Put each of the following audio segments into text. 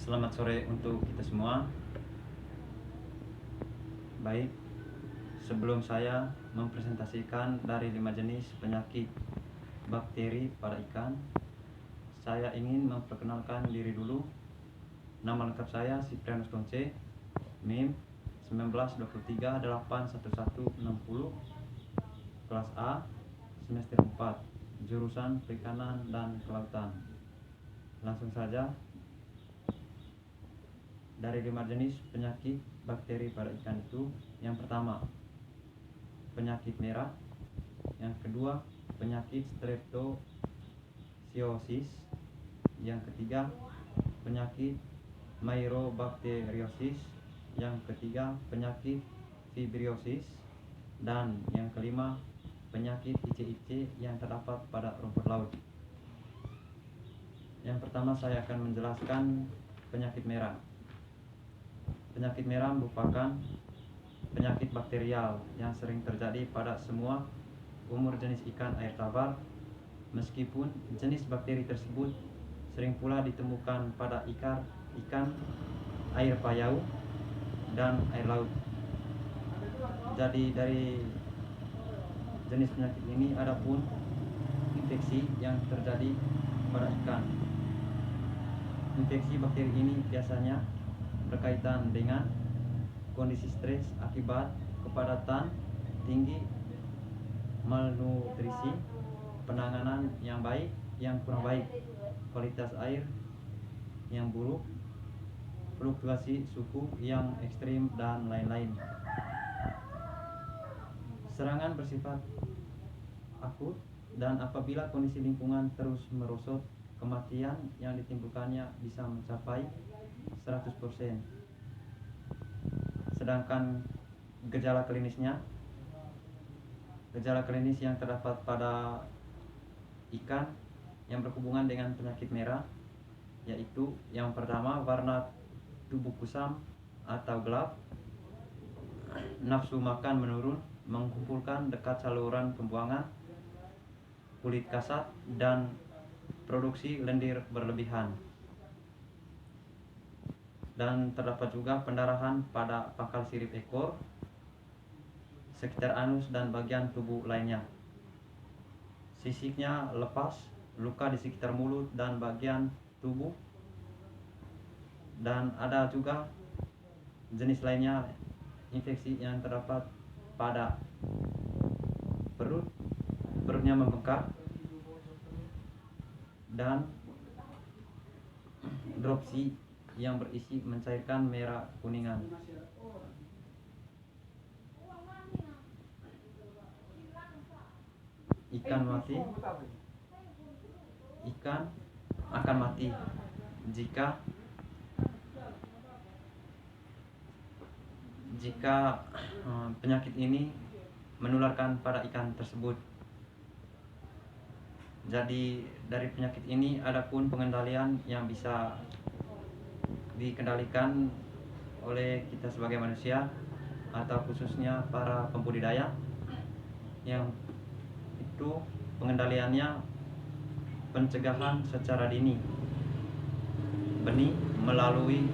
Selamat sore untuk kita semua. Baik, sebelum saya mempresentasikan dari 5 jenis penyakit bakteri pada ikan, saya ingin memperkenalkan diri dulu. Nama lengkap saya Siprianus Tonce, NIM 1923811160, kelas A, semester 4, jurusan Perikanan dan Kelautan. Langsung saja. Dari 5 jenis penyakit bakteri pada ikan itu, yang pertama penyakit merah, yang kedua penyakit streptosiosis, yang ketiga penyakit mycobacteriosis, yang ketiga penyakit fibriosis, dan yang kelima penyakit IC-IC yang terdapat pada rumput laut. Yang pertama saya akan menjelaskan penyakit merah. Penyakit merah merupakan penyakit bakterial yang sering terjadi pada semua umur jenis ikan air tawar, meskipun jenis bakteri tersebut sering pula ditemukan pada ikan air payau dan air laut. Jadi dari jenis penyakit ini ada pun infeksi yang terjadi pada ikan. Infeksi bakteri ini biasanya berkaitan dengan kondisi stres akibat kepadatan tinggi, malnutrisi, penanganan yang baik, yang kurang baik, kualitas air yang buruk, fluktuasi suhu yang ekstrim, dan lain-lain. Serangan bersifat akut, dan apabila kondisi lingkungan terus merosot, kematian yang ditimbulkannya bisa mencapai 100%. Sedangkan gejala klinis yang terdapat pada ikan yang berhubungan dengan penyakit merah, yaitu yang pertama warna tubuh kusam atau gelap, nafsu makan menurun, mengumpulkan dekat saluran pembuangan, kulit kasar, dan produksi lendir berlebihan. Dan terdapat juga pendarahan pada pangkal sirip ekor, sekitar anus, dan bagian tubuh lainnya. Sisiknya lepas, luka di sekitar mulut dan bagian tubuh. Dan ada juga jenis lainnya infeksi yang terdapat pada perutnya membengkak, dan dropsy yang berisi mencairkan merah kuningan. Ikan akan mati jika penyakit ini menularkan pada ikan tersebut. Jadi dari penyakit ini ada pun pengendalian yang bisa dikendalikan oleh kita sebagai manusia, atau khususnya para pembudidaya, yang itu pengendaliannya pencegahan secara dini benih melalui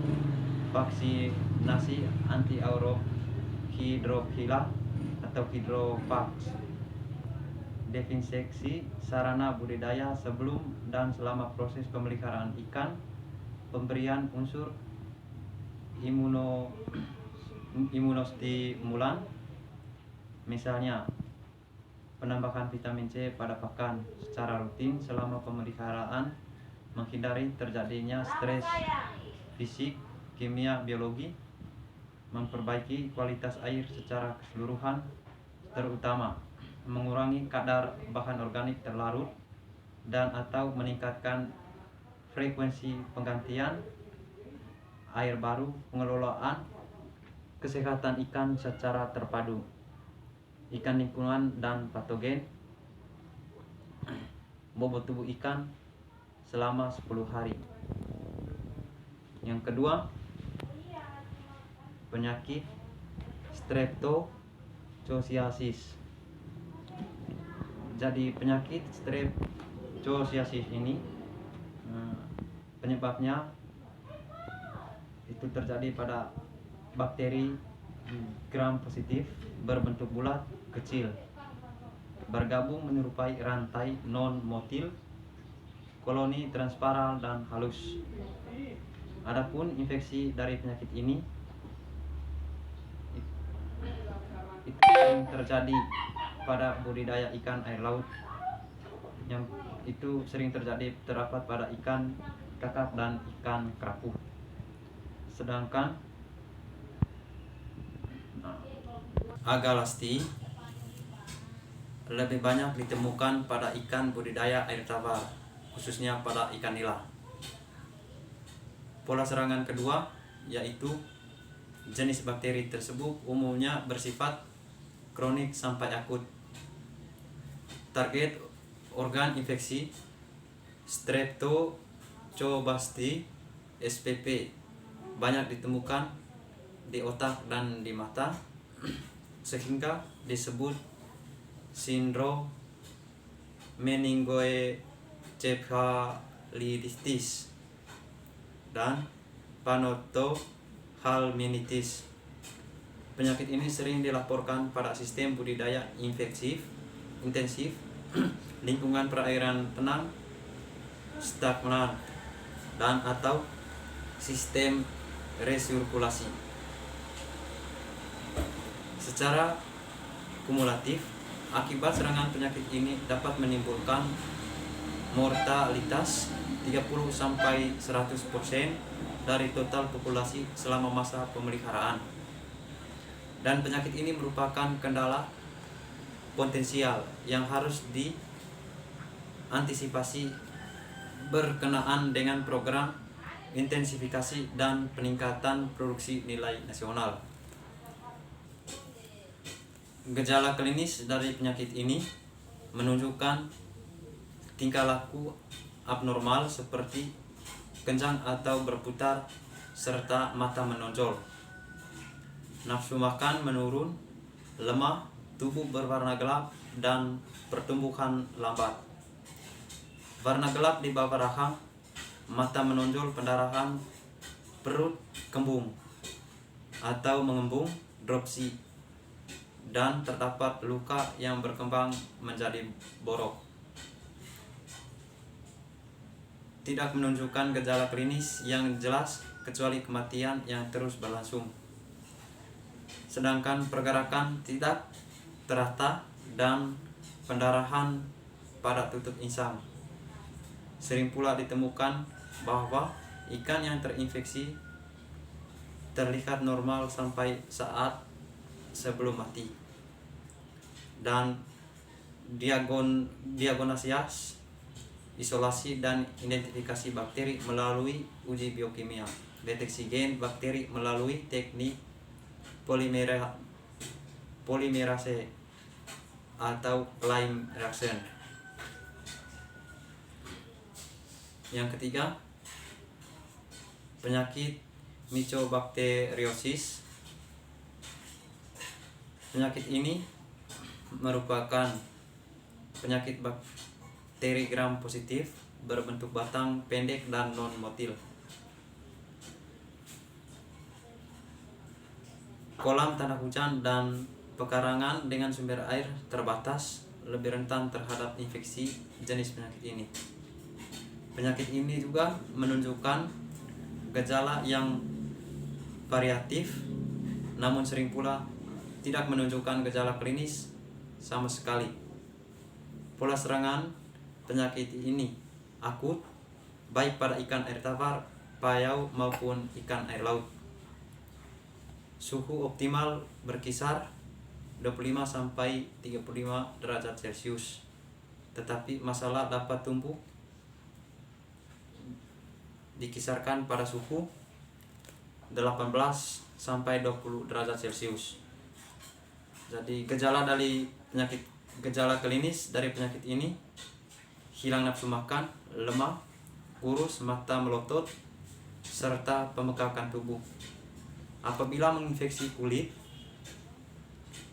vaksinasi anti-hidrofila atau hidrovax, desinfeksi sarana budidaya sebelum dan selama proses pemeliharaan ikan, pemberian unsur imunostimulan, misalnya penambahan vitamin C pada pakan secara rutin selama pemeliharaan, menghindari terjadinya stres fisik, kimia, biologi, memperbaiki kualitas air secara keseluruhan, terutama mengurangi kadar bahan organik terlarut, dan atau meningkatkan frekuensi penggantian air baru, pengelolaan kesehatan ikan secara terpadu, ikan, lingkungan, dan patogen, bobot tubuh ikan selama 10 hari. Yang kedua, penyakit streptococcus. Jadi penyakit streptococcus ini penyebabnya itu terjadi pada bakteri gram positif berbentuk bulat kecil, bergabung menyerupai rantai non-motil, koloni transparan dan halus. Adapun infeksi dari penyakit ini itu sering terjadi pada budidaya ikan air laut, yang itu sering terdapat pada ikan kakap dan ikan kerapu. Sedangkan agalasti lebih banyak ditemukan pada ikan budidaya air tawar, khususnya pada ikan nila. Pola serangan kedua yaitu jenis bakteri tersebut umumnya bersifat kronik sampai akut. Target organ infeksi Streptococcobastae spp banyak ditemukan di otak dan di mata, sehingga disebut sindrom meningoencephalitis dan panotohelminthitis. Penyakit ini sering dilaporkan pada sistem budidaya intensif, lingkungan perairan tenang, stagnan, dan atau sistem resirkulasi. Secara kumulatif, akibat serangan penyakit ini dapat menimbulkan mortalitas 30-100% dari total populasi selama masa pemeliharaan. Dan penyakit ini merupakan kendala potensial yang harus diantisipasi berkenaan dengan program intensifikasi dan peningkatan produksi nilai nasional. Gejala klinis dari penyakit ini menunjukkan tingkah laku abnormal seperti kencang atau berputar serta mata menonjol, nafsu makan menurun, lemah, tubuh berwarna gelap, dan pertumbuhan lambat. Warna gelap di bawah rahang, mata menonjol, pendarahan, perut kembung atau mengembung, dropsy, dan terdapat luka yang berkembang menjadi borok. Tidak menunjukkan gejala klinis yang jelas kecuali kematian yang terus berlangsung. Sedangkan pergerakan tidak terata dan pendarahan pada tutup insang. Sering pula ditemukan bahwa ikan yang terinfeksi terlihat normal sampai saat sebelum mati. Dan diagnosis, isolasi dan identifikasi bakteri melalui uji biokimia, deteksi gen bakteri melalui teknik polimerase atau Lyme reaction. Yang ketiga, penyakit mycobacteriosis. Penyakit ini merupakan penyakit bakteri gram positif berbentuk batang pendek dan non-motil. Kolam tanah hujan dan pekarangan dengan sumber air terbatas lebih rentan terhadap infeksi jenis penyakit ini. Penyakit ini juga menunjukkan gejala yang variatif, namun sering pula tidak menunjukkan gejala klinis sama sekali. Pola serangan penyakit ini akut, baik pada ikan air tawar, payau maupun ikan air laut. Suhu optimal berkisar 25-35 derajat Celcius, tetapi masalah dapat tumbuh dikisarkan pada suhu 18-20 derajat Celcius. Jadi gejala klinis dari penyakit ini: hilang nafsu makan, lemah, kurus, mata melotot, serta pembekakan tubuh. Apabila menginfeksi kulit,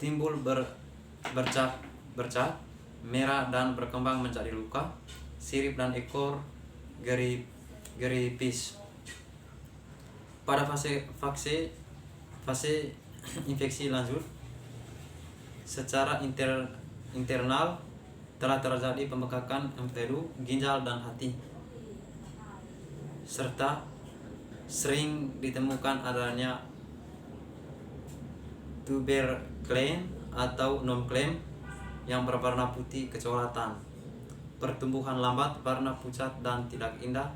timbul bercak merah dan berkembang menjadi luka, sirip dan ekor geripis. Pada fase infeksi lanjut, secara internal telah terjadi pembekakan empedu, ginjal dan hati, serta sering ditemukan adanya tuberculin atau non-claim yang berwarna putih kecoklatan, pertumbuhan lambat, warna pucat dan tidak indah,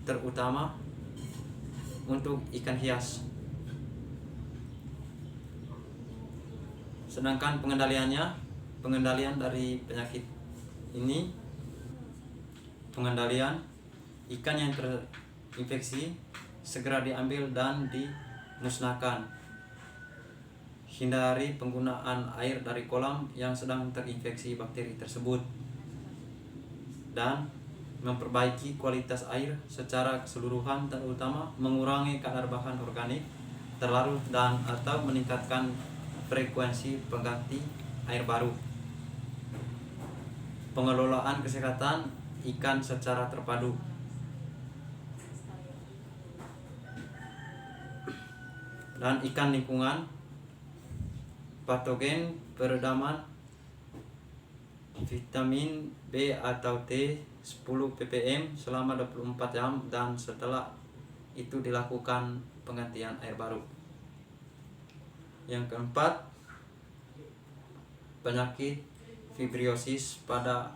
terutama untuk ikan hias. Sedangkan pengendalian dari penyakit ini, pengendalian ikan yang terinfeksi segera diambil dan dimusnahkan. Hindari penggunaan air dari kolam yang sedang terinfeksi bakteri tersebut, dan memperbaiki kualitas air secara keseluruhan, terutama mengurangi kadar bahan organik terlarut dan atau meningkatkan frekuensi pengganti air baru. Pengelolaan kesehatan ikan secara terpadu. Dan ikan lingkungan, patogen peredaman vitamin B atau T 10 ppm selama 24 jam dan setelah itu dilakukan penggantian air baru. Yang keempat, penyakit fibriosis pada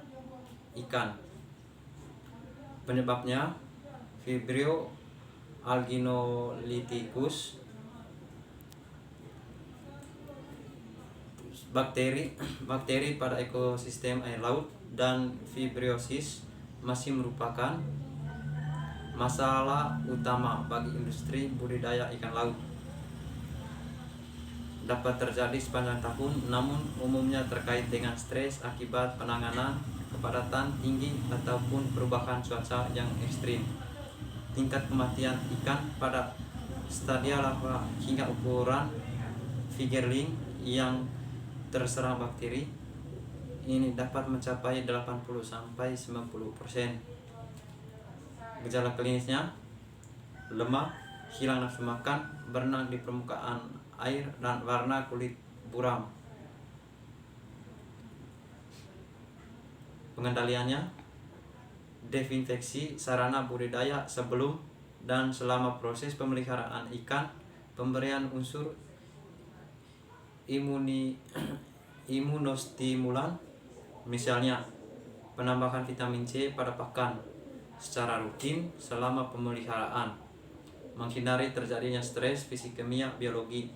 ikan. Penyebabnya Vibrio alginolithicus, bakteri pada ekosistem air laut, dan fibriosis masih merupakan masalah utama bagi industri budidaya ikan laut. Dapat terjadi sepanjang tahun, namun umumnya terkait dengan stres akibat penanganan kepadatan tinggi ataupun perubahan cuaca yang ekstrim. Tingkat kematian ikan pada stadia larva hingga ukuran fingerling yang terserang bakteri ini dapat mencapai 80-90%. Gejala klinisnya lemah, hilang nafsu makan, berenang di permukaan air, dan warna kulit buram. Pengendaliannya, desinfeksi sarana budidaya sebelum dan selama proses pemeliharaan ikan, pemberian unsur imunostimulan, misalnya penambahan vitamin C pada pakan secara rutin selama pemeliharaan, menghindari terjadinya stres fisik, kimia, biologi.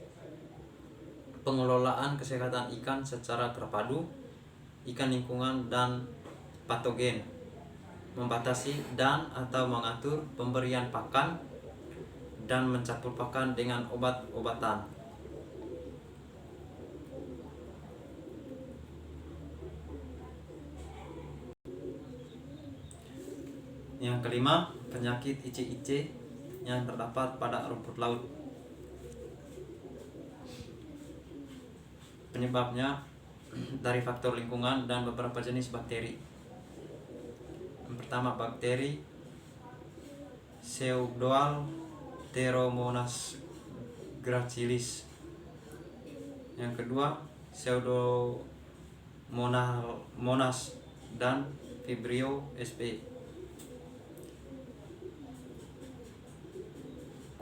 Pengelolaan kesehatan ikan secara terpadu, ikan lingkungan dan patogen, membatasi dan atau mengatur pemberian pakan dan mencampur pakan dengan obat-obatan. Yang kelima, penyakit ICIC yang terdapat pada rumput laut. Penyebabnya dari faktor lingkungan dan beberapa jenis bakteri. Yang pertama, bakteri Pseudomonas gracilis. Yang kedua, Pseudomonas dan Vibrio sp.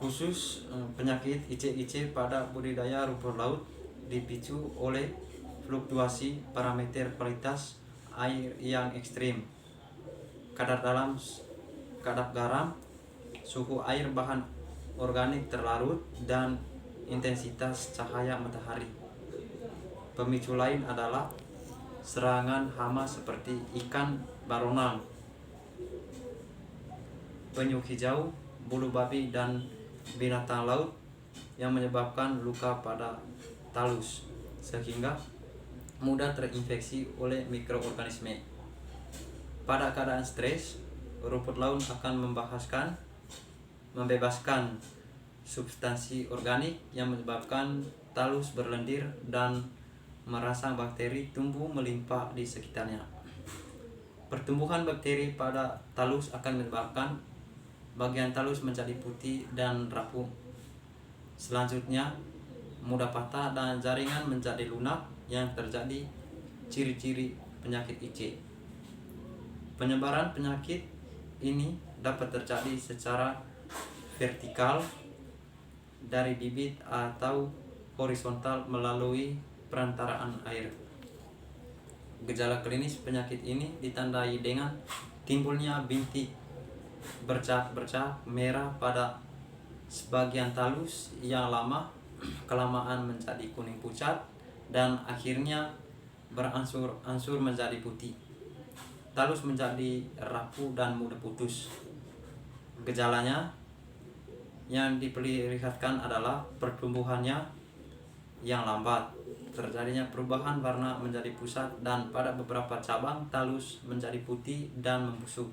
Khusus penyakit ICIC pada budidaya rumput laut dipicu oleh fluktuasi parameter kualitas air yang ekstrim, kadar garam, suhu air bahan organik terlarut, dan intensitas cahaya matahari. Pemicu lain adalah serangan hama seperti ikan baronang, penyu hijau, bulu babi, dan binatang laut yang menyebabkan luka pada talus sehingga mudah terinfeksi oleh mikroorganisme. Pada keadaan stres, rumput laut akan membebaskan substansi organik yang menyebabkan talus berlendir dan merangsang bakteri tumbuh melimpah di sekitarnya. Pertumbuhan bakteri pada talus akan menyebabkan bagian talus menjadi putih dan rapuh. Selanjutnya, mudah patah dan jaringan menjadi lunak yang terjadi ciri-ciri penyakit IC. Penyebaran penyakit ini dapat terjadi secara vertikal dari bibit atau horizontal melalui perantaraan air. Gejala klinis penyakit ini ditandai dengan timbulnya bintik bercak-bercak merah pada sebagian talus yang lama kelamaan menjadi kuning pucat dan akhirnya beransur-ansur menjadi putih. Talus menjadi rapuh dan mudah putus. Gejalanya yang diperlihatkan adalah pertumbuhannya yang lambat, terjadinya perubahan warna menjadi pusat, dan pada beberapa cabang talus menjadi putih dan membusuk.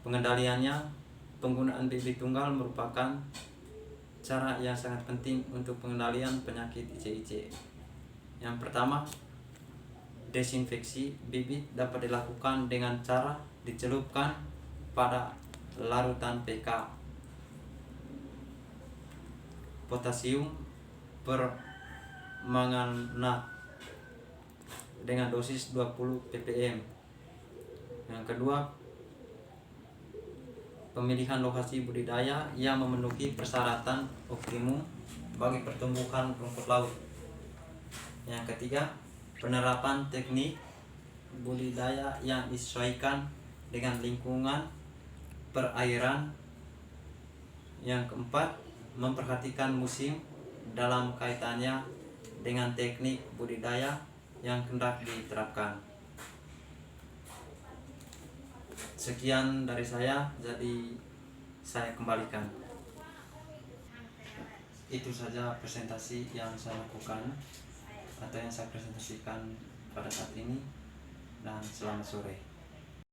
Pengendaliannya, penggunaan bibit tunggal merupakan cara yang sangat penting untuk pengendalian penyakit IC-IC. Yang pertama, desinfeksi bibit dapat dilakukan dengan cara dicelupkan pada larutan PK potasium permanganat dengan dosis 20 ppm. Yang kedua, pemilihan lokasi budidaya yang memenuhi persyaratan optimum bagi pertumbuhan rumput laut. Yang ketiga, penerapan teknik budidaya yang disesuaikan dengan lingkungan perairan. Yang keempat, memperhatikan musim dalam kaitannya dengan teknik budidaya yang hendak diterapkan. Sekian dari saya, jadi saya kembalikan. Itu saja presentasi yang saya lakukan atau yang saya presentasikan pada saat ini, dan selamat sore.